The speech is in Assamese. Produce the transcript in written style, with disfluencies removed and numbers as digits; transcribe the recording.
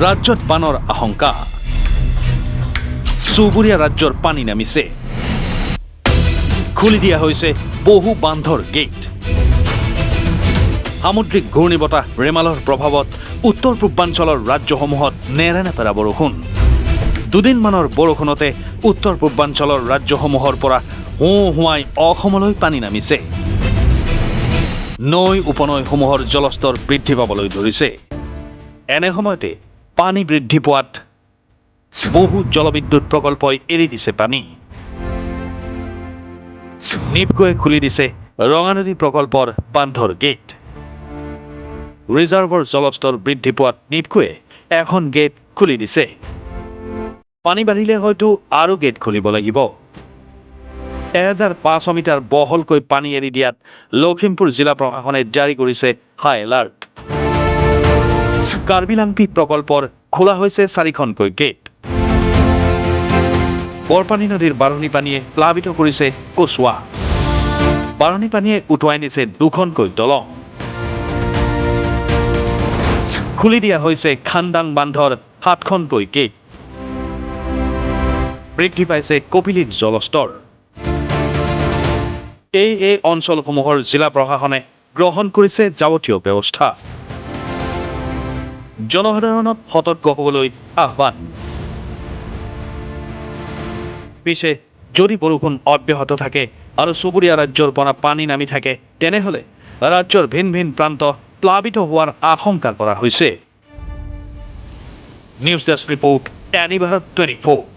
ৰাজ্যত বানৰ আশংকা চুবুৰীয়া ৰাজ্যৰ পানী নামিছে খুলি দিয়া হৈছে বহু বান্ধৰ গেট সামুদ্ৰিক ঘূৰ্ণীবতাহ ৰেমালৰ প্ৰভাৱত উত্তৰ পূৰ্বাঞ্চলৰ ৰাজ্যসমূহত নেৰানেপেৰা বৰষুণ দুদিনমানৰ বৰষুণতে উত্তৰ পূৰ্বাঞ্চলৰ ৰাজ্যসমূহৰ পৰা হুৱাই অসমলৈ পানী নামিছে নৈ উপনৈসমূহৰ জলস্তৰ বৃদ্ধি পাবলৈ ধৰিছে এনে সময়তে পানী বৃদ্ধি পোৱাত বহু জলবিদ্যুৎ প্ৰকল্পই এৰি দিছে পানী নিপকোৱে খুলি দিছে ৰঙানদী প্ৰকল্পৰ বান্ধৰ গেট ৰিজাৰ্ভৰ জলস্তৰ বৃদ্ধি পোৱাত নিপকোৱে এখন গেট খুলি দিছে পানী বাঢ়িলে হয়তো আৰু গেট খুলিব লাগিব 1500 মিটাৰ বহলকৈ পানী এৰি দিয়াত লখিমপুৰ জিলা প্ৰশাসনে জাৰি কৰিছে হাই এলাৰ্ট কাৰ্বি-লাংপি প্ৰকল্পৰ খোলা হৈছে 4খনকৈ গেট বৰপানী নদীৰ বাৰণী পানীয়ে প্লাবিত কৰিছে কচুৱা বাৰণী পানীয়ে উটুৱাই নিছে 2খনকৈ দলং খুলি দিয়া হৈছে খান্দাং বান্ধৰ 7খনকৈ গেট বৃদ্ধি পাইছে কপিলীত জলস্তৰ এই অঞ্চলসমূহৰ জিলা প্ৰশাসনে গ্ৰহণ কৰিছে যাৱতীয় ব্যৱস্থা জনসাধাৰণক সতৰ্ক হ'বলৈ আহ্বান পিছে যদি বৰষুণ অব্যাহত থাকে আৰু চুবুৰীয়া ৰাজ্যৰ পৰা পানী নামি থাকে তেনেহ'লে ৰাজ্যৰ ভিন ভিন প্ৰান্ত প্লাবিত হোৱাৰ আশংকা কৰা হৈছে news desk report any Bharat 24